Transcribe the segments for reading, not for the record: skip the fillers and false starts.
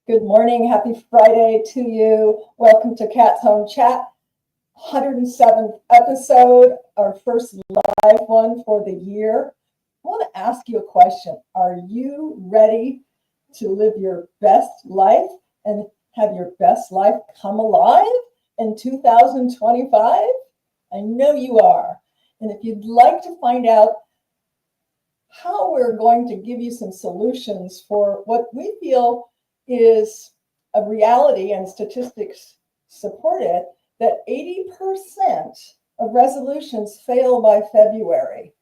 Good morning. Happy Friday to you. Welcome to Cat's Home Chat, 107th episode, our first live one for the year. I want to ask you a question. Are you ready to live your best life and have your best life come alive in 2025? I know you are. And if you'd like to find out how we're going to give you some solutions for what we feel is a reality, and statistics support it, that 80% of resolutions fail by February.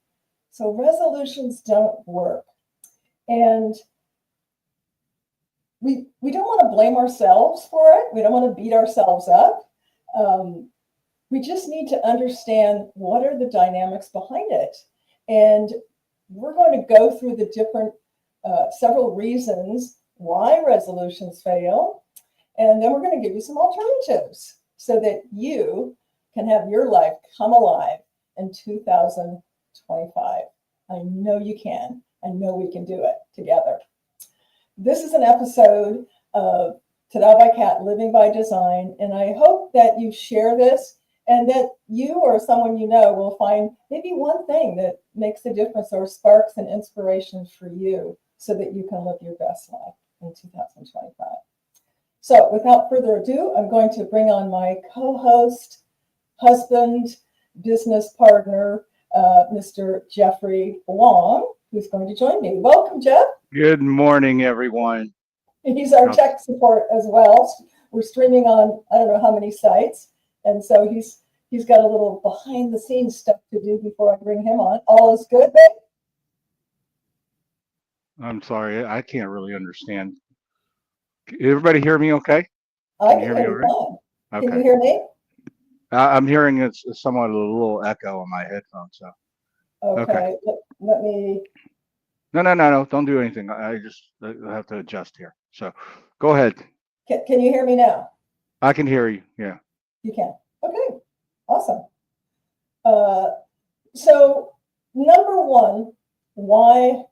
So resolutions don't work. And we don't want to blame ourselves for it. We don't want to beat ourselves up. We just need to understand what are the dynamics behind it. And we're going to go through the different, several reasons why resolutions fail. And then we're going to give you some alternatives so that you can have your life come alive in 2025. I know you can. I know we can do it together. This is an episode of Tada by Cat, Living by Design. And I hope that you share this and that you or someone you know will find maybe one thing that makes a difference or sparks an inspiration for you so that you can live your best life in 2025. So without further ado, I'm going to bring on my co-host, husband, business partner, Mr. Jeffrey Wong, who's going to join me. Welcome, Jeff. Good morning, everyone. He's our tech support as well. We're streaming on, I don't know how many sites. And so he's got a little behind the scenes stuff to do before I bring him on. All is good, babe? I'm sorry, I can't really understand. Everybody hear me okay? I can hear me all right? Okay. Can you hear me? I'm hearing it's somewhat a little echo on my headphones. So. Okay. Let me. No. Don't do anything. I have to adjust here. So go ahead. Can you hear me now? I can hear you. Yeah. You can. Okay. Awesome. So number one, why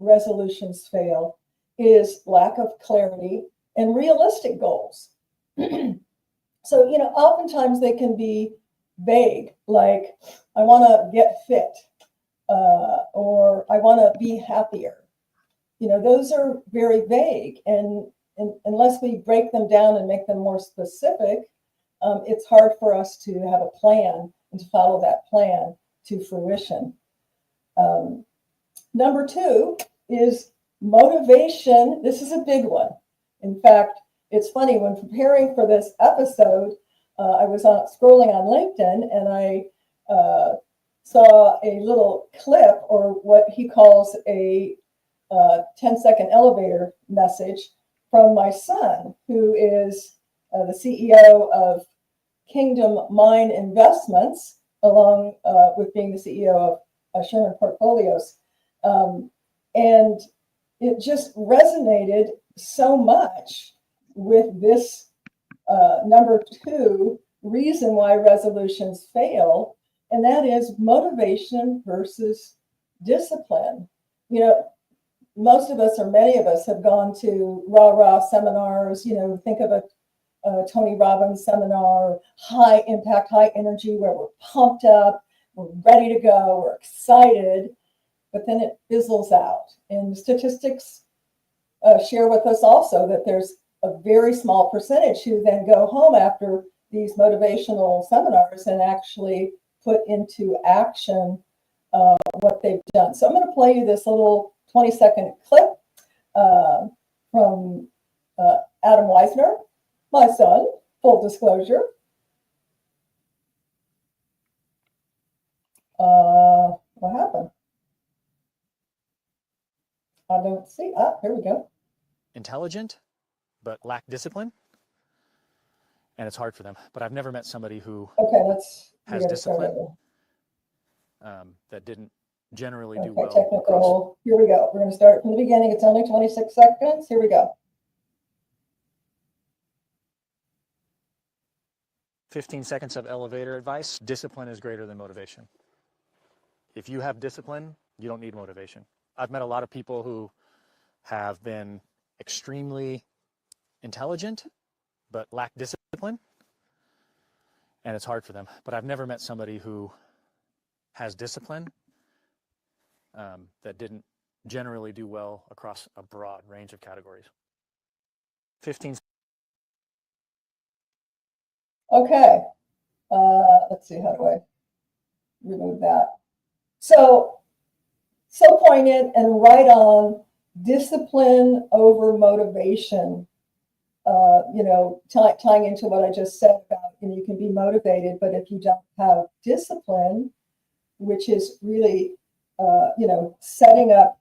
resolutions fail is lack of clarity and realistic goals. So, oftentimes they can be vague, like I want to get fit, or I want to be happier. Those are very vague, and unless we break them down and make them more specific, it's hard for us to have a plan and to follow that plan to fruition. Number two is motivation. This is a big one. In fact, it's funny, when preparing for this episode, I was scrolling on LinkedIn and I saw a little clip, or what he calls a 10-second elevator message from my son, who is the CEO of Kingdom Mine Investments, along with being the CEO of Sherman Portfolios. And it just resonated so much with this number two reason why resolutions fail, and that is motivation versus discipline. Most of us, or many of us, have gone to rah-rah seminars. Think of a Tony Robbins seminar, high impact, high energy, where we're pumped up, we're ready to go, we're excited, but then it fizzles out. And the statistics share with us also that there's a very small percentage who then go home after these motivational seminars and actually put into action what they've done. So I'm going to play you this little 20-second clip from Adam Weisner, my son, full disclosure. What happened? I don't see. Here we go. Intelligent, but lack discipline, and it's hard for them. But I've never met somebody who has discipline that didn't generally do well. Technical. Here we go. We're going to start from the beginning. It's only 26 seconds. Here we go. 15 seconds of elevator advice. Discipline is greater than motivation. If you have discipline, you don't need motivation. I've met a lot of people who have been extremely intelligent but lack discipline, and it's hard for them. But I've never met somebody who has discipline that didn't generally do well across a broad range of categories. 15. Okay. Let's see, how do I remove that? So poignant and right on, discipline over motivation. Tying into what I just said about, you can be motivated, but if you don't have discipline, which is really, setting up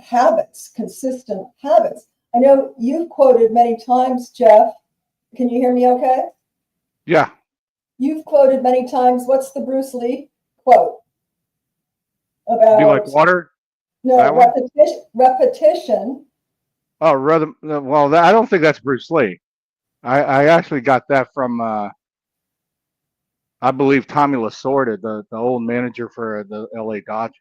habits, consistent habits. I know you've quoted many times, Jeff. Can you hear me okay? Yeah. You've quoted many times. What's the Bruce Lee quote about? Do you like water? No, repetition. Oh, rather, well, I don't think that's Bruce Lee. I actually got that from, I believe, Tommy Lasorda, the old manager for the LA Dodgers.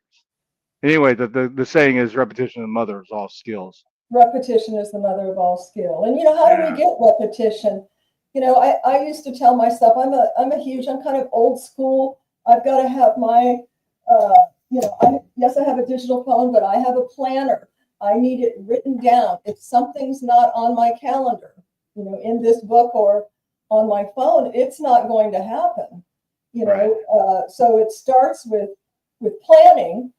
Anyway, the saying is repetition is the mother of all skills. Repetition is the mother of all skill. And, how do we get repetition? I used to tell myself, I'm kind of old school. I've got to have my, yes, I have a digital phone, but I have a planner. I need it written down. If something's not on my calendar, in this book or on my phone, it's not going to happen. Right. So it starts with planning,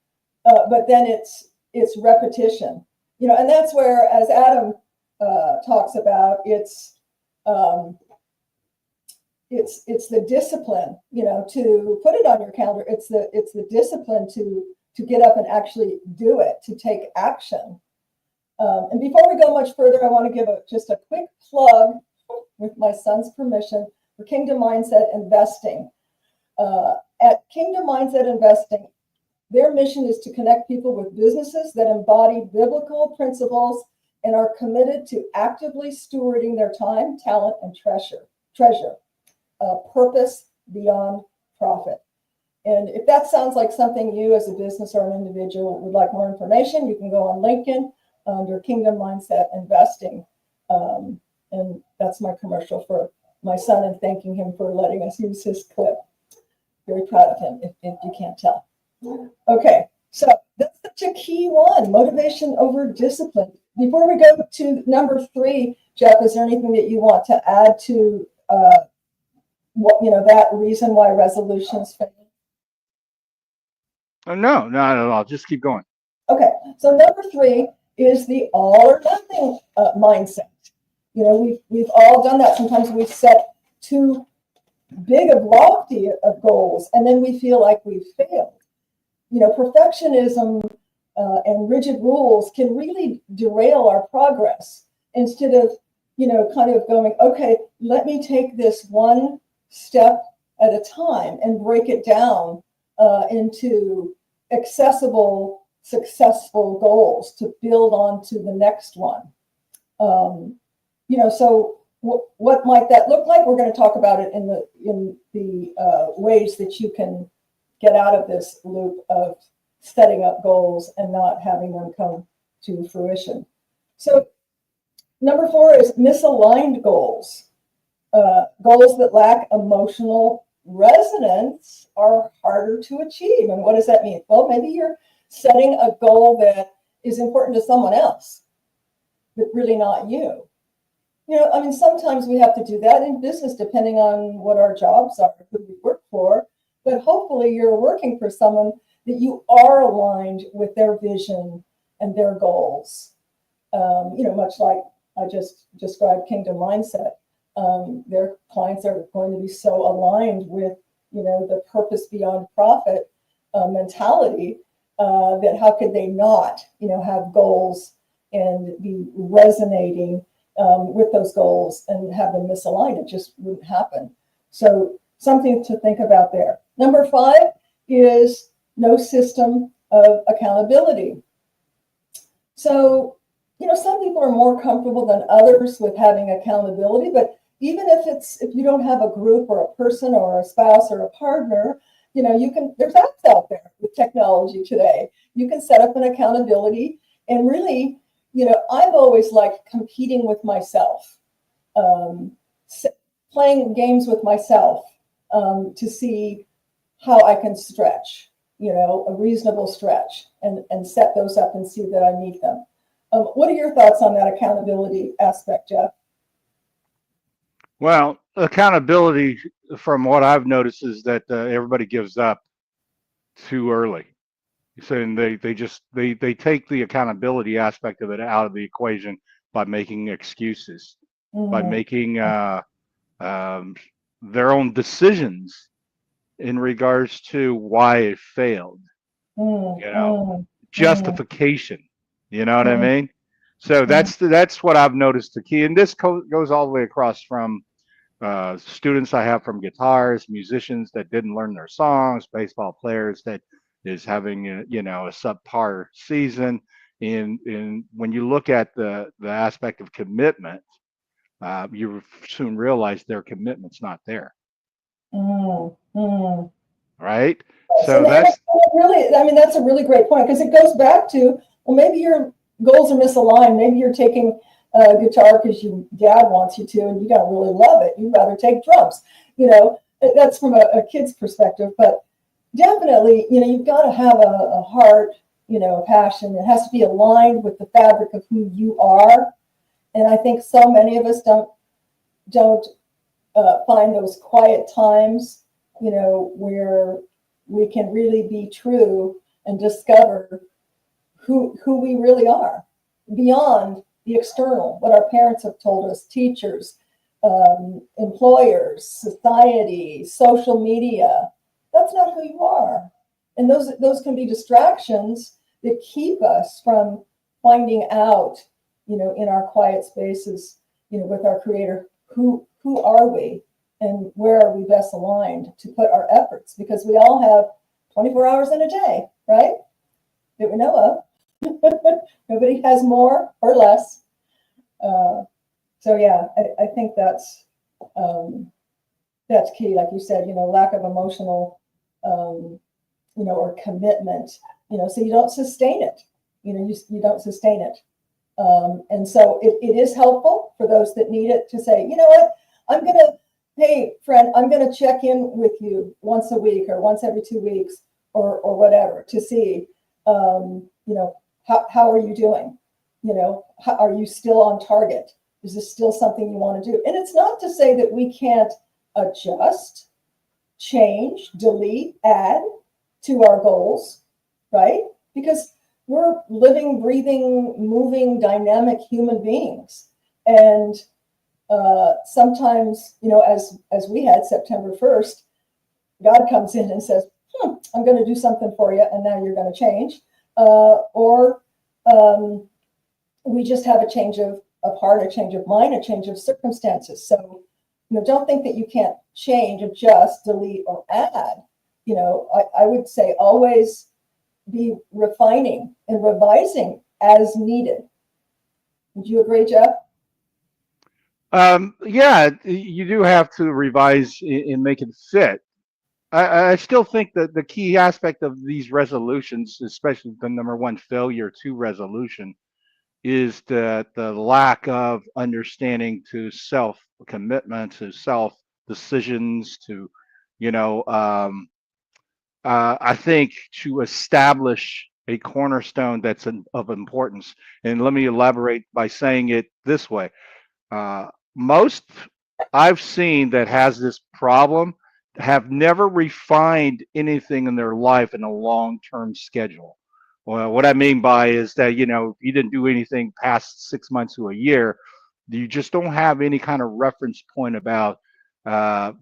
but then it's repetition. And that's where, as Adam talks about, it's the discipline, to put it on your calendar. It's the discipline to get up and actually do it, to take action. And before we go much further, I want to give just a quick plug, with my son's permission, for Kingdom Mindset Investing. At Kingdom Mindset Investing, their mission is to connect people with businesses that embody biblical principles and are committed to actively stewarding their time, talent, and treasure. Purpose beyond profit. And if that sounds like something you as a business or an individual would like more information, you can go on LinkedIn under Kingdom Mindset Investing. And that's my commercial for my son, and thanking him for letting us use his clip. Very proud of him, if you can't tell. Okay, so that's such a key one, motivation over discipline. Before we go to number 3, Jeff, is there anything that you want to add to that reason why resolutions fail? No, not at all. Just keep going. Okay, so number 3 is the all or nothing mindset. We've all done that. Sometimes we set too big of lofty of goals, and then we feel like we've failed. Perfectionism and rigid rules can really derail our progress, instead of, kind of going, okay, let me take this one step at a time and break it down into accessible, successful goals to build on to the next one. So what might that look like? We're going to talk about it in the ways that you can get out of this loop of setting up goals and not having them come to fruition. So number 4 is misaligned goals. Goals that lack emotional resonance are harder to achieve. And what does that mean? Well, maybe you're setting a goal that is important to someone else, but really not you. Sometimes we have to do that in business, depending on what our jobs are, who we work for. But hopefully you're working for someone that you are aligned with their vision and their goals. Much like I just described Kingdom Mindset. Their clients are going to be so aligned with, the purpose beyond profit mentality that how could they not, have goals and be resonating with those goals and have them misaligned? It just wouldn't happen. So something to think about there. Number 5 is no system of accountability. So, some people are more comfortable than others with having accountability, but even if you don't have a group or a person or a spouse or a partner, there's apps out there with technology today. You can set up an accountability, and really, I've always liked competing with myself. um, playing games with myself to see how I can stretch, a reasonable stretch, and set those up and see that I meet them. What are your thoughts on that accountability aspect, Jeff? Well, accountability, from what I've noticed, is that everybody gives up too early. So and they take the accountability aspect of it out of the equation by making excuses, by making their own decisions in regards to why it failed. Justification. You know what I mean? So that's what I've noticed the key, and this goes all the way across from students I have from guitarists, musicians that didn't learn their songs, baseball players that is having a subpar season. In when you look at the aspect of commitment, you soon realize their commitment's not there. Right? So that's really, I mean, that's a really great point, because it goes back to, well, maybe your goals are misaligned. Maybe you're taking guitar because your dad wants you to, and you don't really love it. You'd rather take drums. That's from a kid's perspective, but definitely, you've got to have a heart, a passion. It has to be aligned with the fabric of who you are. And I think so many of us don't find those quiet times, where we can really be true and discover who we really are beyond the external, what our parents have told us, teachers, employers, society, social media. That's not who you are. And those can be distractions that keep us from finding out, in our quiet spaces, with our Creator, who are we and where are we best aligned to put our efforts, because we all have 24 hours in a day, right? That we know of. Nobody has more or less. So yeah, I think that's key. Like you said, lack of emotional, or commitment, so you don't sustain it. You don't sustain it. And so it is helpful for those that need it to say, you know what, hey friend, I'm going to check in with you once a week or once every 2 weeks or whatever to see, how are you doing? Are you still on target? Is this still something you want to do? And it's not to say that we can't adjust, change, delete, add to our goals, right? Because we're living, breathing, moving, dynamic human beings. And sometimes, as we had September 1st, God comes in and says, I'm going to do something for you, and now you're going to change. Or we just have a change of heart, a change of mind, a change of circumstances. So, don't think that you can't change, adjust, delete, or add. I would say always be refining and revising as needed. Would you agree, Jeff? Yeah, you do have to revise and make it fit. I still think that the key aspect of these resolutions, especially the number one failure to resolution, is the lack of understanding to self commitment, to self decisions, to, I think to establish a cornerstone that's of importance. And let me elaborate by saying it this way. Most I've seen that has this problem have never refined anything in their life in a long-term schedule. Well, what I mean by is that, if you didn't do anything past 6 months to a year, you just don't have any kind of reference point about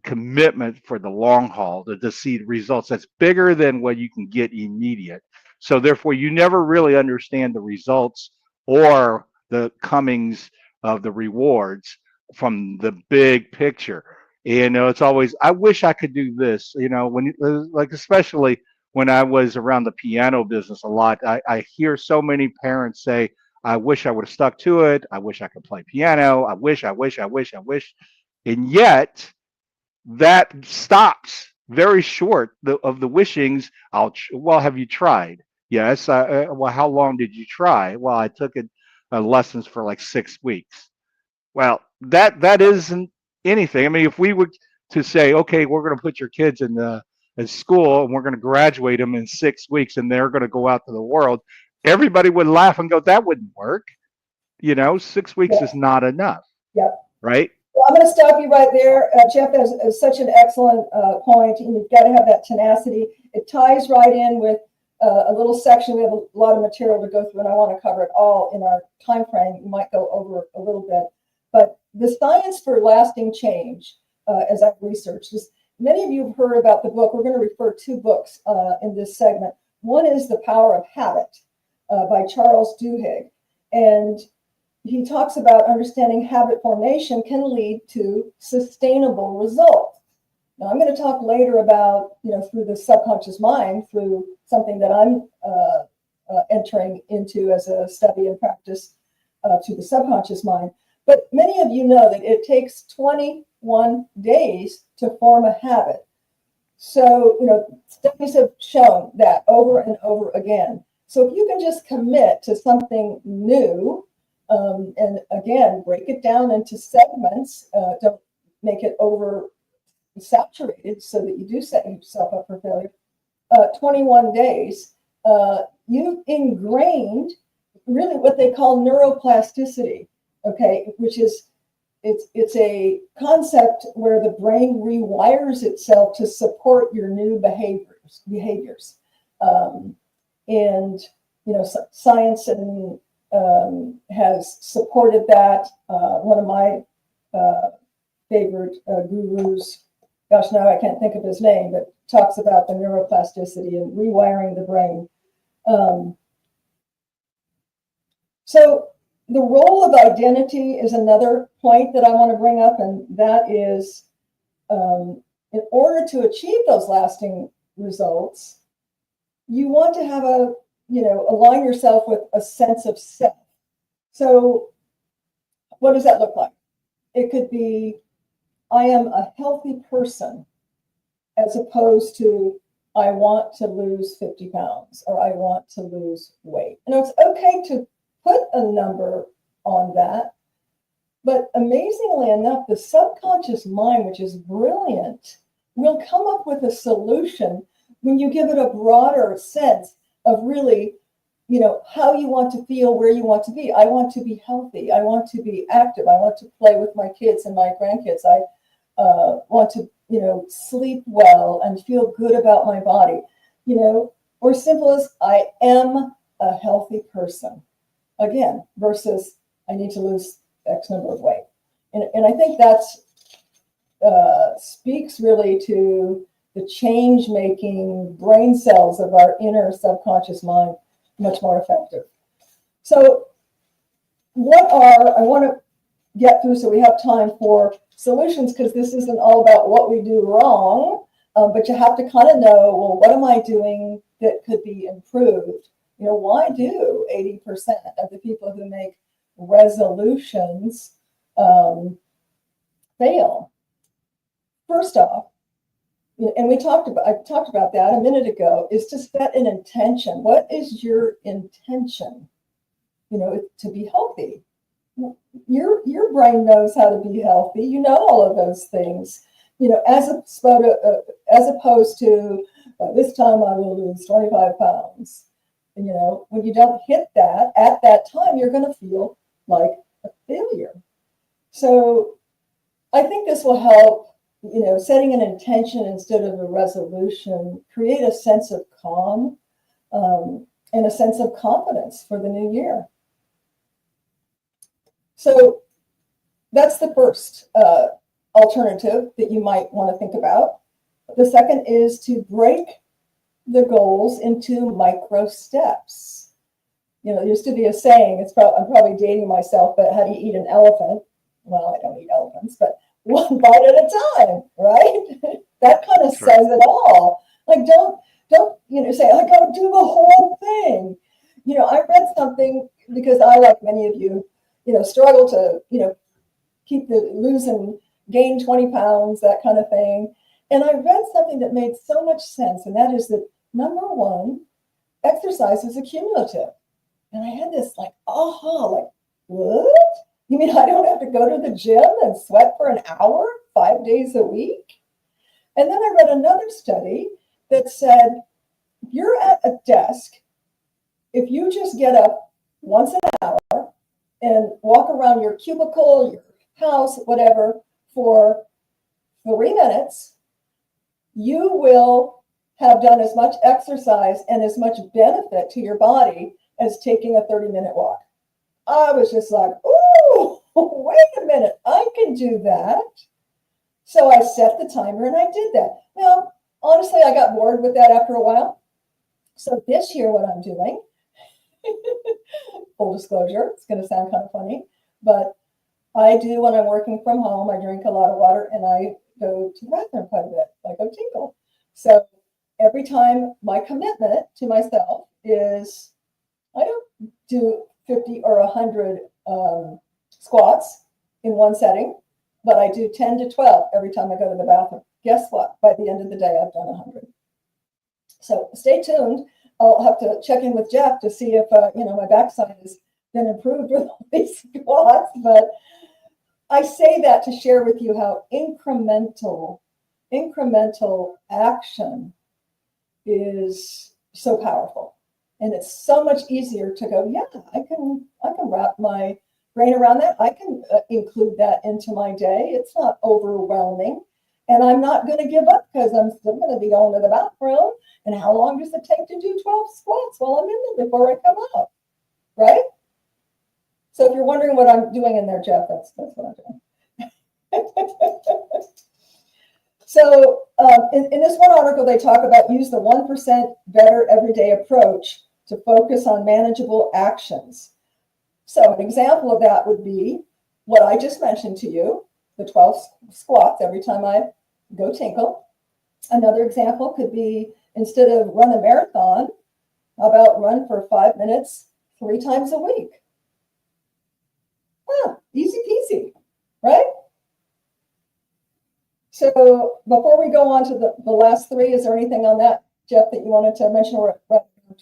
commitment for the long haul to see results that's bigger than what you can get immediate. So therefore, you never really understand the results or the comings of the rewards from the big picture. It's always, I wish I could do this, when like, especially when I was around the piano business a lot, I hear so many parents say, I wish I would have stuck to it. I wish I could play piano. I wish. And yet that stops very short of the wishings. Well, have you tried? Yes. Well, how long did you try? Well, I took it lessons for like 6 weeks. Well, that isn't anything. I mean, if we were to say, okay, we're going to put your kids in school and we're going to graduate them in 6 weeks and they're going to go out to the world, everybody would laugh and go, that wouldn't work. 6 weeks Yeah. is not enough, Yeah. right? Well, I'm going to stop you right there. Jeff is such an excellent point, and you've got to have that tenacity. It ties right in with a little section. We have a lot of material to go through, and I want to cover it all in our time frame. We might go over a little bit, but the science for lasting change, as I've researched, is many of you have heard about the book. We're going to refer to books in this segment. One is The Power of Habit by Charles Duhigg, and he talks about understanding habit formation can lead to sustainable results. Now, I'm going to talk later about, through the subconscious mind, through something that I'm entering into as a study and practice to the subconscious mind. But many of you know that it takes 21 days to form a habit. So, studies have shown that over and over again. So if you can just commit to something new, and again, break it down into segments, don't make it over saturated so that you do set yourself up for failure. 21 days, you've ingrained really what they call neuroplasticity, okay, which is it's a concept where the brain rewires itself to support your new behaviors. And science and has supported that. One of my favorite gurus, gosh, now I can't think of his name, but talks about the neuroplasticity and rewiring the brain. So the role of identity is another point that I want to bring up, and that is in order to achieve those lasting results, you want to have align yourself with a sense of self. So what does that look like? It could be, I am a healthy person, as opposed to, I want to lose 50 pounds or I want to lose weight. And it's okay to put a number on that. But amazingly enough, the subconscious mind, which is brilliant, will come up with a solution when you give it a broader sense of really, how you want to feel, where you want to be. I want to be healthy. I want to be active. I want to play with my kids and my grandkids. I want to, sleep well and feel good about my body, or simple as I am a healthy person. Again, versus I need to lose X number of weight. And I think that's speaks really to the change-making brain cells of our inner subconscious mind, much more effective. So I want to get through so we have time for solutions, because this isn't all about what we do wrong, but you have to kind of know, well, what am I doing that could be improved? Why do 80% of the people who make resolutions fail? First off, and I talked about that a minute ago, is to set an intention. What is your intention? To be healthy. Your brain knows how to be healthy. All of those things. As opposed to this time I will lose 25 pounds. When you don't hit that at that time, you're going to feel like a failure. So I think this will help. Setting an intention instead of a resolution, create a sense of calm and a sense of confidence for the new year. So that's the first alternative that you might want to think about. The second is to break the goals into micro steps. There used to be a saying, I'm probably dating myself, but how do you eat an elephant? Well, I don't eat elephants, but one bite at a time, right? That kind of says it all. Like, don't say, I got to do the whole thing. I read something, because I, like many of you, struggle to, keep gain 20 pounds, that kind of thing. And I read something that made so much sense. And that is that, number one, exercise is accumulative. And I had this aha, like, what? You mean I don't have to go to the gym and sweat for an hour, 5 days a week? And then I read another study that said, if you're at a desk, if you just get up once an hour and walk around your cubicle, your house, whatever, for 3 minutes, you will have done as much exercise and as much benefit to your body as taking a 30-minute walk. I was just like, ooh, wait a minute, I can do that. So I set the timer and I did that. Now, honestly, I got bored with that after a while. So this year, what I'm doing, full disclosure, it's going to sound kind of funny, but I do when I'm working from home, I drink a lot of water and I go to the bathroom quite a bit, like I tinkle. So every time, my commitment to myself is I don't do 50 or 100 squats in one setting, but I do 10 to 12 every time I go to the bathroom. Guess what? By the end of the day, I've done 100. So stay tuned. I'll have to check in with Jeff to see if my backside has been improved with all these squats. But I say that to share with you how incremental action is so powerful. And it's so much easier to go, yeah, I can wrap my brain around that. I can include that into my day. It's not overwhelming. And I'm not going to give up because I'm still going to be going to the bathroom. And how long does it take to do 12 squats while I'm in there before I come out? Right? So if you're wondering what I'm doing in there, Jeff, that's what I'm doing. So in this one article, they talk about use the 1% better everyday approach to focus on manageable actions. So an example of that would be what I just mentioned to you, the 12 squats every time I go tinkle. Another example could be instead of run a marathon, how about run for 5 minutes 3 times a week? Easy peasy, right? So before we go on to the last 3, is there anything on that, Jeff, that you wanted to mention? We're at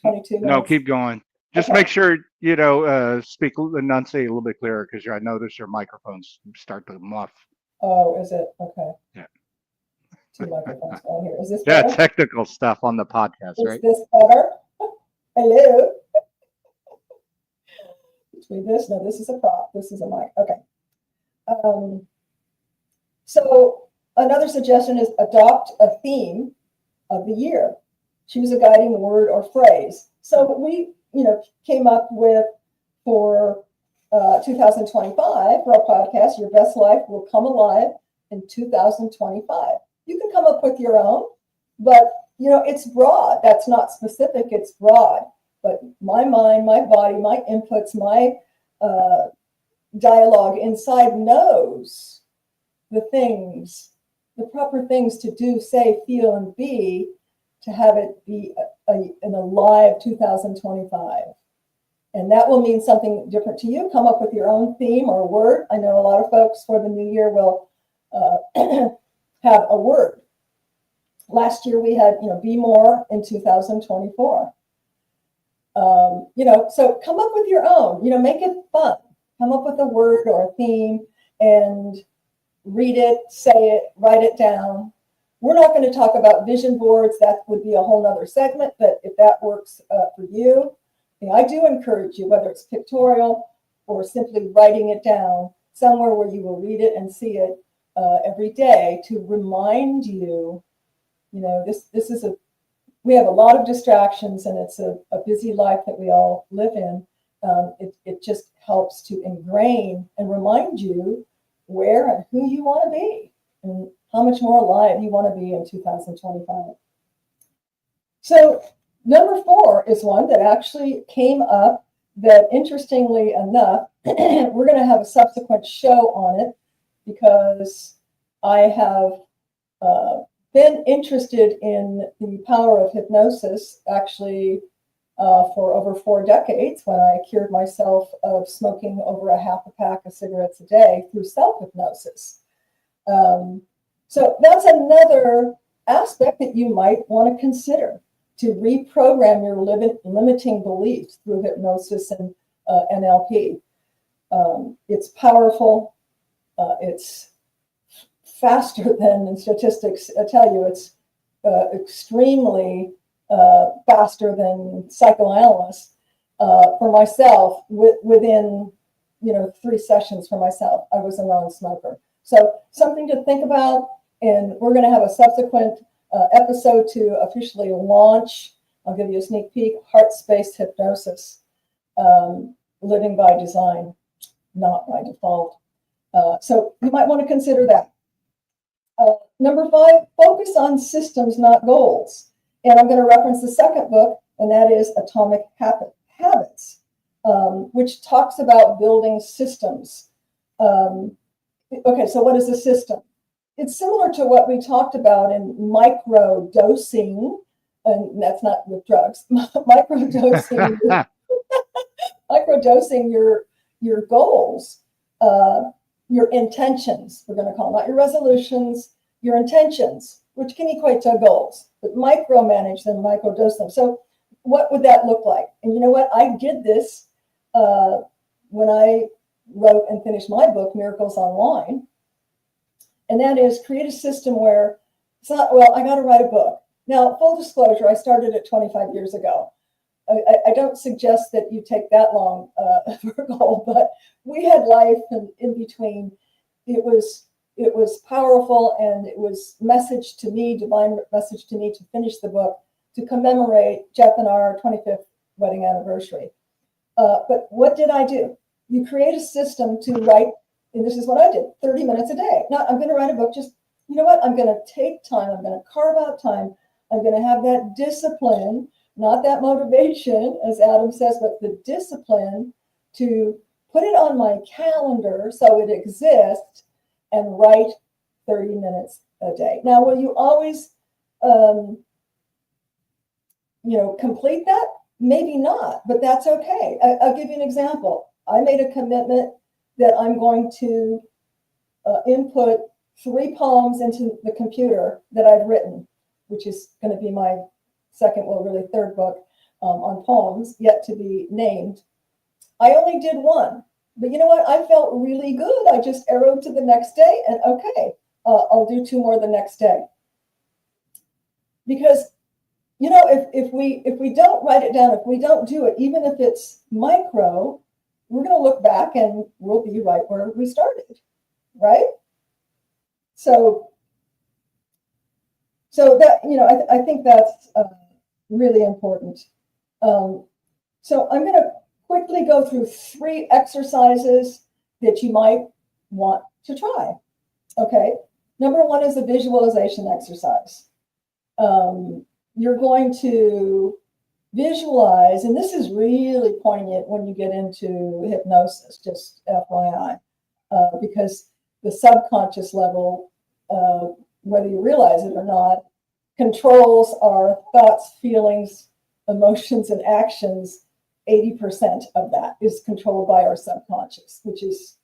22 minutes. No, keep going. Just Okay. make sure, enunciate a little bit clearer because I notice your microphones start to muff. Oh, is it? Okay. Yeah. 2 microphones on here. Is this Yeah, better? technical stuff on the podcast, Is right? this better? Hello? Between this, no, this is a prop. This is a mic. Okay. So another suggestion is adopt a theme of the year. Choose a guiding word or phrase. So we, came up with for 2025 for our podcast, Your Best Life Will Come Alive in 2025. You can come up with your own, but it's broad. That's not specific, it's broad. But my mind, my body, my inputs, my dialogue inside knows the proper things to do, say, feel, and be to have it be an alive 2025. And that will mean something different to you. Come up with your own theme or word. I know a lot of folks for the new year will have a word. Last year we had, be more in 2024. So come up with your own, make it fun. Come up with a word or a theme and read it, say it, write it down. We're not going to talk about vision boards. That would be a whole nother segment, but if that works for you, I do encourage you, whether it's pictorial or simply writing it down somewhere where you will read it and see it every day to remind you, we have a lot of distractions and it's a busy life that we all live in. It just helps to ingrain and remind you where and who you want to be and how much more alive you want to be in 2025. So number 4 is one that actually came up that, interestingly enough, we're going to have a subsequent show on it because I have been interested in the power of hypnosis actually for over 4 decades when I cured myself of smoking over a half a pack of cigarettes a day through self-hypnosis. So that's another aspect that you might want to consider, to reprogram your limiting beliefs through hypnosis and NLP. It's powerful. It's faster than, in statistics tell you, it's extremely faster than psychoanalysts. For myself, within 3 sessions for myself, I was a non-smoker. So something to think about, and we're going to have a subsequent episode to officially launch. I'll give you a sneak peek. Heart space hypnosis, living by design, not by default. So you might want to consider that. Number 5, focus on systems, not goals. And I'm going to reference the second book, and that is Atomic Habits, which talks about building systems. Okay, so what is a system? It's similar to what we talked about in micro dosing, and that's not with drugs. Microdosing your goals, your intentions, we're going to call them, not your resolutions, your intentions, which can equate to goals, but micromanage them, microdose them. So what would that look like? And you know what? I did this when I wrote and finished my book, Miracles Online. And that is create a system where it's not, well, I got to write a book. Now, full disclosure, I started it 25 years ago. I don't suggest that you take that long for a goal, but we had life in between. It was powerful, and it was message to me, divine message to me, to finish the book, to commemorate Jeff and our 25th wedding anniversary. But what did I do? You create a system to write, and this is what I did, 30 minutes a day. Now, I'm going to write a book. Just, you know what? I'm going to take time. I'm going to carve out time. I'm going to have that discipline, not that motivation, as Adam says, but the discipline to put it on my calendar so it exists and write 30 minutes a day. Now, will you always, complete that? Maybe not, but that's okay. I'll give you an example. I made a commitment that I'm going to input 3 poems into the computer that I've written, which is going to be my second, well, really third book on poems, yet to be named. I only did 1, but you know what? I felt really good. I just arrowed to the next day, and okay, I'll do 2 more the next day. Because, if we don't write it down, if we don't do it, even if it's micro, we're going to look back and we'll be right where we started, right? So that, I think that's really important. So I'm going to quickly go through 3 exercises that you might want to try. Okay. Number 1 is a visualization exercise. You're going to visualize, and this is really poignant when you get into hypnosis, just FYI, because the subconscious level, whether you realize it or not, controls our thoughts, feelings, emotions, and actions. 80% of that is controlled by our subconscious, which is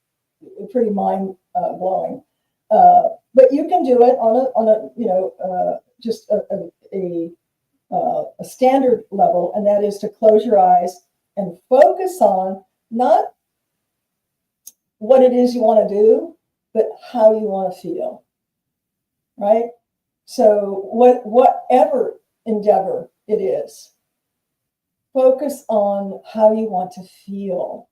pretty mind blowing. But you can do it on just a standard level, and that is to close your eyes and focus on not what it is you want to do, but how you want to feel, right? So whatever endeavor it is, focus on how you want to feel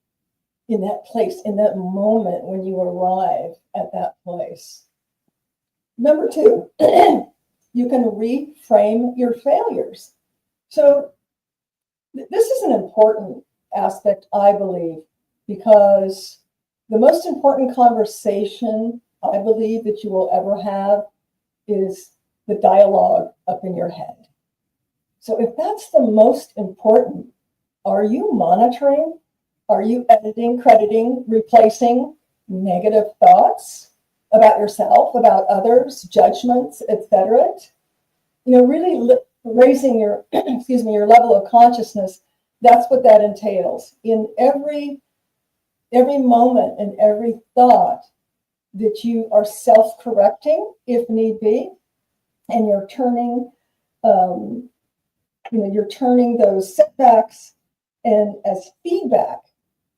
in that place, in that moment when you arrive at that place. Number 2, you can reframe your failures. So this is an important aspect, I believe, because the most important conversation I believe that you will ever have is the dialogue up in your head. So if that's the most important, are you monitoring? Are you editing, crediting, replacing negative thoughts about yourself, about others, judgments, etc.? Really raising your, your level of consciousness. That's what that entails. In every moment and every thought that you are self-correcting, if need be, and you're turning, you're turning those setbacks and as feedback,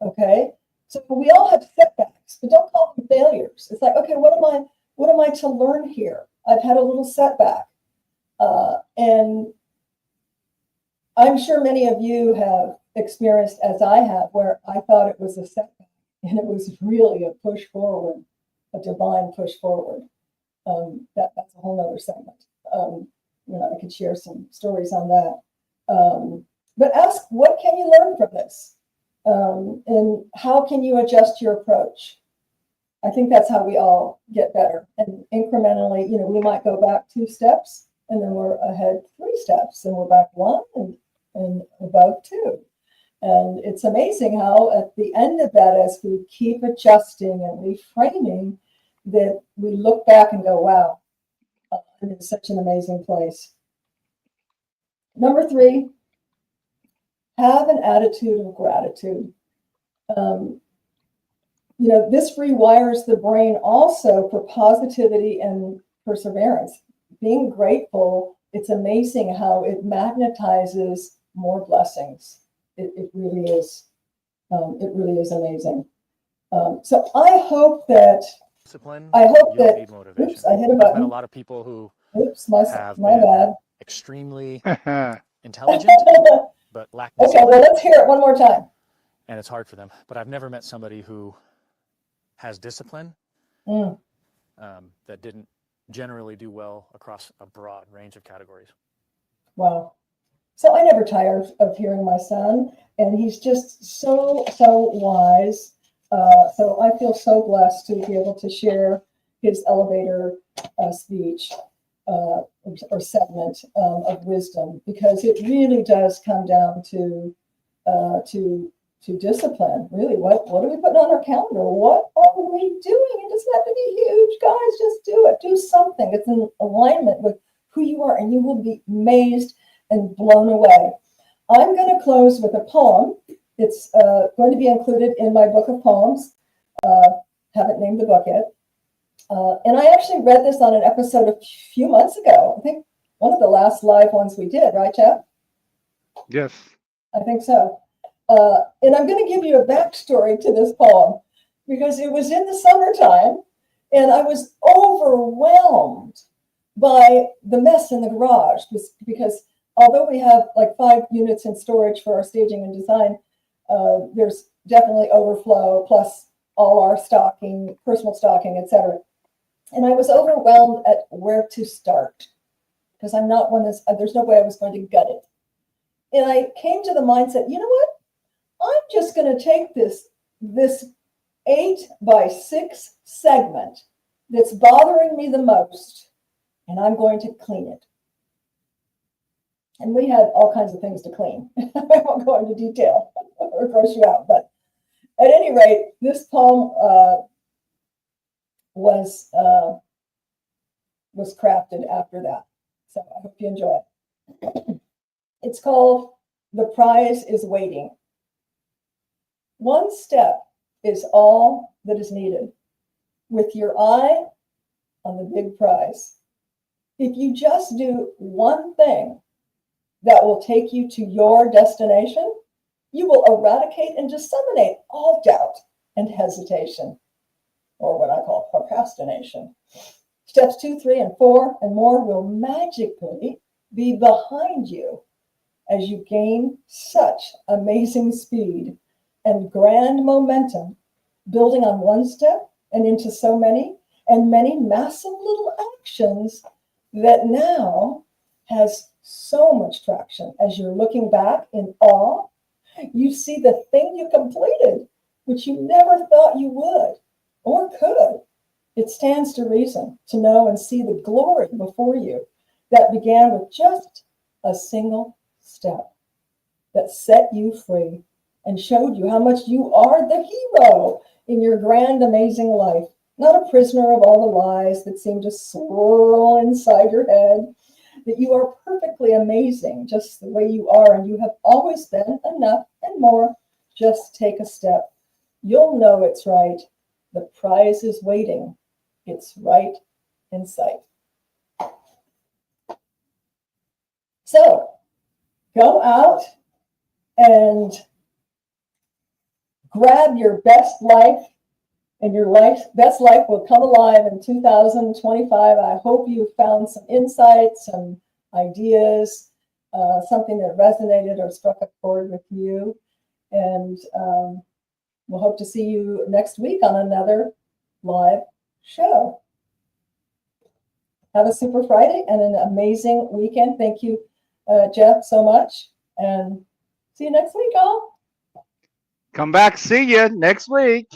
okay? So we all have setbacks, but don't call them failures. It's like, okay, what am I to learn here? I've had a little setback. And I'm sure many of you have experienced, as I have, where I thought it was a setback and it was really a push forward, a divine push forward. That's a whole nother segment. I could share some stories on that. But ask, what can you learn from this? And how can you adjust your approach? I think that's how we all get better. And incrementally, we might go back 2 steps and then we're ahead 3 steps and we're back 1 and above 2. And it's amazing how at the end of that, as we keep adjusting and reframing, that we look back and go, wow, I'm in such an amazing place. Number 3, have an attitude of gratitude. This rewires the brain also for positivity and perseverance. Being grateful, it's amazing how it magnetizes more blessings. It really is. It really is amazing. So I hope that. Discipline. I hope you don't that. need motivation. Oops, I hit a There's button. been a lot of people who have my been bad. extremely intelligent, but lack Okay, discipline. well, let's hear it one more time. And it's hard for them. But I've never met somebody who has discipline that didn't generally do well across a broad range of categories. Wow. So I never tire of hearing my son, and he's just so wise. So I feel so blessed to be able to share his elevator speech or segment of wisdom, because it really does come down to discipline. Really, what are we putting on our calendar? What are we doing? It doesn't have to be huge, guys. Just do it. Do something. It's in alignment with who you are, and you will be amazed and blown away. I'm going to close with a poem. It's going to be included in my book of poems. Haven't named the book yet. And I actually read this on an episode a few months ago. I think one of the last live ones we did, right, Jeff? Yes. I think so. And I'm going to give you a backstory to this poem, because it was in the summertime and I was overwhelmed by the mess in the garage, because although we have like 5 units in storage for our staging and design, there's definitely overflow, plus all our stocking, personal stocking, etc. And I was overwhelmed at where to start, because I'm not one that's, there's no way I was going to gut it. And I came to the mindset, you know what? I'm just going to take this 8x6 segment that's bothering me the most, and I'm going to clean it. And we had all kinds of things to clean. I won't go into detail or gross you out, but at any rate, this poem was crafted after that. So I hope you enjoy it. It's called The Prize is Waiting. One step is all that is needed, with your eye on the big prize. If you just do one thing that will take you to your destination, you will eradicate and disseminate all doubt and hesitation, or what I call procrastination. Steps 2, 3, and 4 and more will magically be behind you as you gain such amazing speed and grand momentum, building on one step and into so many and many massive little actions that now has so much traction. As you're looking back in awe, you see the thing you completed, which you never thought you would or could. It stands to reason to know and see the glory before you that began with just a single step that set you free and showed you how much you are the hero in your grand, amazing life, not a prisoner of all the lies that seem to swirl inside your head, that you are perfectly amazing just the way you are, and you have always been enough and more. Just take a step. You'll know it's right. The prize is waiting. It's right in sight. So go out and grab your best life, and your best life will come alive in 2025. I hope you found some insights, some ideas, something that resonated or struck a chord with you. And we'll hope to see you next week on another live show. Have a super Friday and an amazing weekend. Thank you, Jeff, so much. And see you next week, all. Come back, see you next week.